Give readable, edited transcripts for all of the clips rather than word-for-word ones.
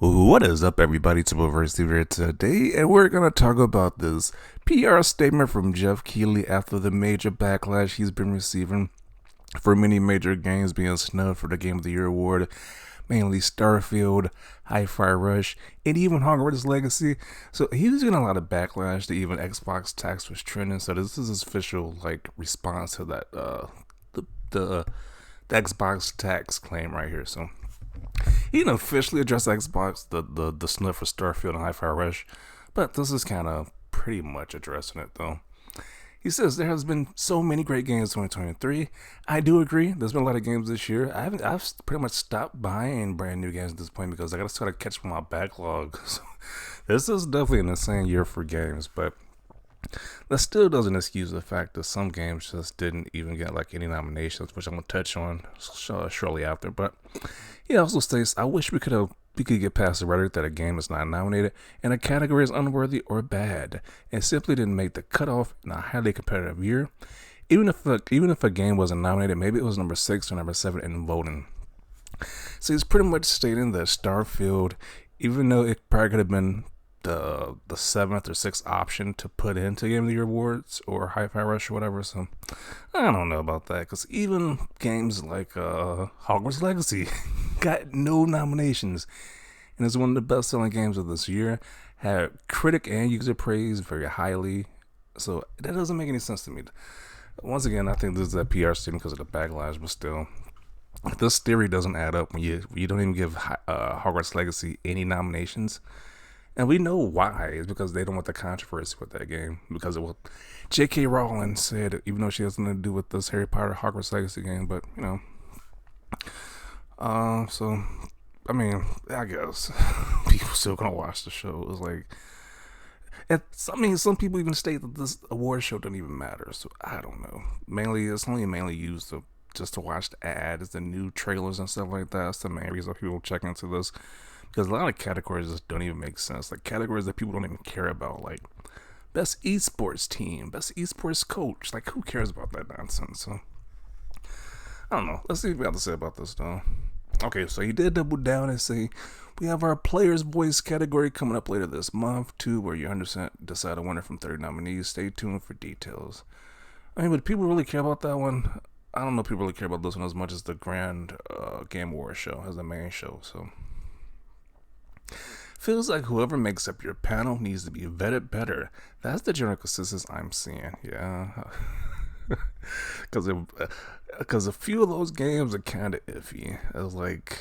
What is up, everybody? It's Reverse here today, and we're gonna talk about this PR statement from Geoff Keighley after the major backlash he's been receiving for many major games being snubbed for the Game of the Year award, mainly Starfield, Hi-Fi Rush, and even Hogwarts Legacy. So he was getting a lot of backlash that even Xbox tax was trending. So this is his official response to that the the, the Xbox tax claim right here. So he didn't officially address Xbox, the snuff for Starfield and Hi-Fi Rush, but this is kind of pretty much addressing it though. He says there has been so many great games in 2023. I do agree. There's been a lot of games this year. I've pretty much stopped buying brand new games at this point because I got to sort of catch my backlog. So this is definitely an insane year for games, but that still doesn't excuse the fact that some games just didn't even get like any nominations, which I'm gonna touch on shortly after. But he also states, "I wish we could get past the rhetoric that a game is not nominated and a category is unworthy or bad, and simply didn't make the cutoff in a highly competitive year. Even if a game wasn't nominated, maybe it was number 6 or number 7 in voting." So he's pretty much stating that Starfield, even though it probably could have been the seventh or sixth option to put into Game of the Year awards or Hi-Fi Rush or whatever. So I don't know about that because even games like Hogwarts Legacy got no nominations, and it's one of the best-selling games of this year. Had critic and user praise very highly, so that doesn't make any sense to me. Once again, I think this is a PR statement because of the backlash, but still, this theory doesn't add up when you don't even give Hogwarts Legacy any nominations. And we know why. It's because they don't want the controversy with that game. Because of what J.K. Rowling said, even though she has nothing to do with this Harry Potter Hogwarts Legacy game. But, you know. So, I mean, I guess people still gonna watch the show. It's like, some people even state that this award show doesn't even matter. So, I don't know. It's only mainly used just to watch the ads, the new trailers and stuff like that. That's the main reason people check into this. Because a lot of categories just don't even make sense. Like categories that people don't even care about. Like best esports team, best esports coach. Like who cares about that nonsense? So I don't know. Let's see what we have to say about this though. Okay, so he did double down and say we have our players' voice category coming up later this month too, where you 100% decide a winner from 30 nominees. Stay tuned for details. I mean, but people really care about that one. I don't know if people really care about this one as much as the Grand Game Awards show as the main show. So feels like whoever makes up your panel needs to be vetted better. That's the general consensus I'm seeing. Yeah, because a few of those games are kind of iffy. It was like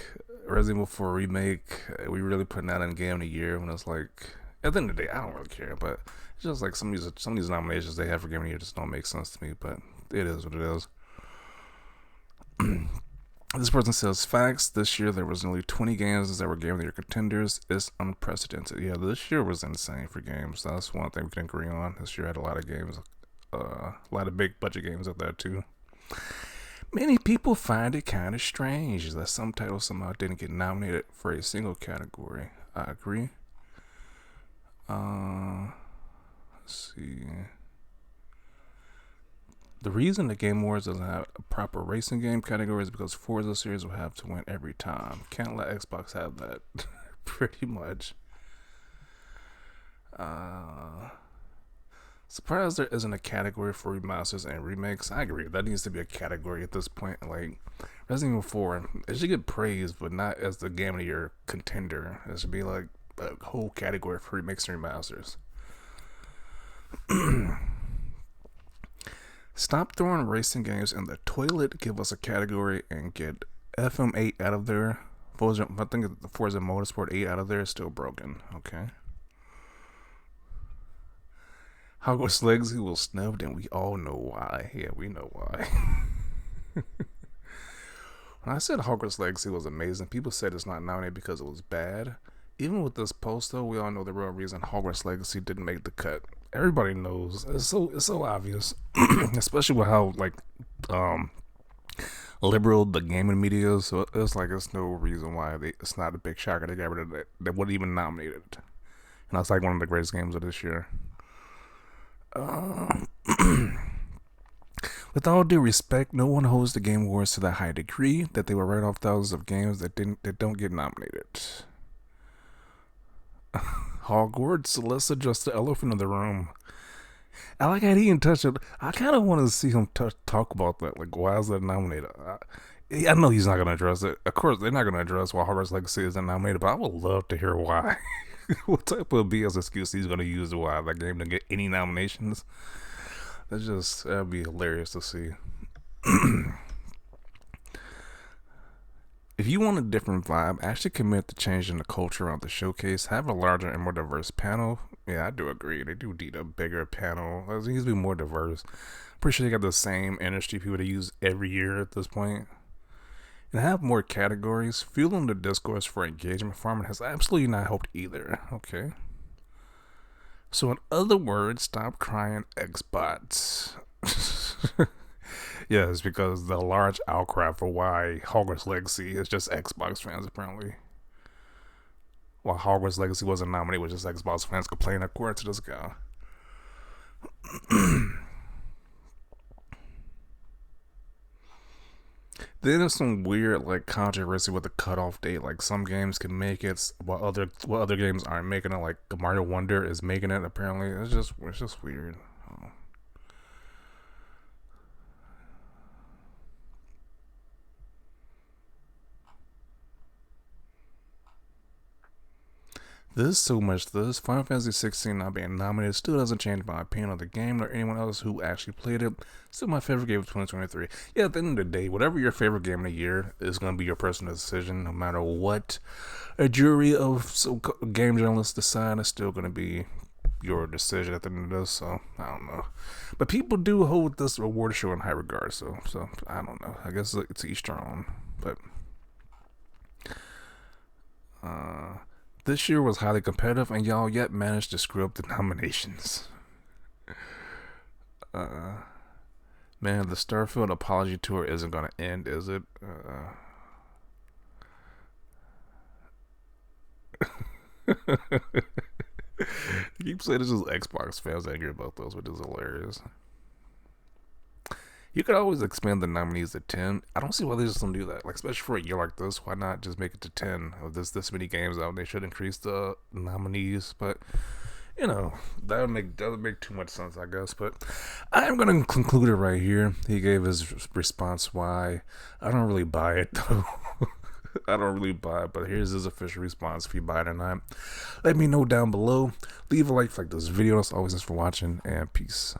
Resident Evil 4 remake. We really putting that in Game of the Year when it's like at the end of the day, I don't really care. But it's just like some of these nominations they have for Game of the Year just don't make sense to me. But it is what it is. This person says, facts, this year there was nearly 20 games that were Game of the Year contenders. It's unprecedented. Yeah, this year was insane for games. That's one thing we can agree on. This year had a lot of games, a lot of big budget games out there too. Many people find it kind of strange that some titles somehow didn't get nominated for a single category. I agree. Let's see. The reason the Game Awards doesn't have a proper racing game category is because Forza series will have to win every time. Can't let Xbox have that. Pretty much. Surprised there isn't a category for remasters and remakes. I agree. That needs to be a category at this point. Like Resident Evil 4, it should get praised, but not as the Game of the Year contender. It should be like a whole category for remakes and remasters. Stop throwing racing games in the toilet. Give us a category and get FM8 out of there. I think the Forza Motorsport 8 out of there is still broken. Okay. Hogwarts Legacy was snubbed, and we all know why. Yeah, we know why. When I said Hogwarts Legacy was amazing, people said it's not nominated because it was bad. Even with this post, though, we all know the real reason Hogwarts Legacy didn't make the cut. Everybody knows. It's so obvious, especially with how liberal the gaming media is. So it's like there's no reason why it's not a big shocker they got rid of it. They wouldn't even nominate it, and that's like one of the greatest games of this year. With all due respect, no one holds the Game Awards to that high degree that they will write off thousands of games that don't get nominated. Hogwarts. Let's address the elephant in the room. I like how he didn't touch it. I kind of want to see him talk about that. Like, why is that nominated? I know he's not going to address it. Of course, they're not going to address why Hogwarts Legacy isn't nominated, but I would love to hear why. What type of BS excuse he's going to use to why that game didn't get any nominations. That'd be hilarious to see. If you want a different vibe, actually commit to changing the culture around the showcase. Have a larger and more diverse panel. Yeah, I do agree. They do need a bigger panel. It needs to be more diverse. Pretty sure they got the same industry people to use every year at this point. And have more categories. Fueling the discourse for engagement farming has absolutely not helped either. Okay. So in other words, stop crying Xbots. Yes, because the large outcry for why Hogwarts Legacy is just Xbox fans, apparently. While Hogwarts Legacy wasn't nominated, was just Xbox fans complaining according to this guy. Then there's some weird like controversy with the cutoff date. Like some games can make it, while other games aren't making it. Like Mario Wonder is making it. Apparently, it's just weird. Oh. This Final Fantasy 16 not being nominated still doesn't change my opinion of the game or anyone else who actually played it. Still my favorite game of 2023. Yeah, at the end of the day, whatever your favorite game of the year is going to be your personal decision, no matter what a jury of game journalists decide. It's still going to be your decision at the end of this. So I don't know, but people do hold this award show in high regard. So I don't know. I guess it's each their own, but. This year was highly competitive, and y'all yet managed to screw up the nominations. Man, the Starfield apology tour isn't gonna end, is it? I keep saying this is Xbox fans angry about those, which is hilarious. You could always expand the nominees to 10. I don't see why they just don't do that. Like, especially for a year like this, why not just make it to 10? If there's this many games out, they should increase the nominees. But, you know, doesn't make too much sense, I guess. But I'm going to conclude it right here. He gave his response why. I don't really buy it, though. I don't really buy it, but here's his official response if you buy it or not. Let me know down below. Leave a like for this video. As always, thanks for watching, and peace.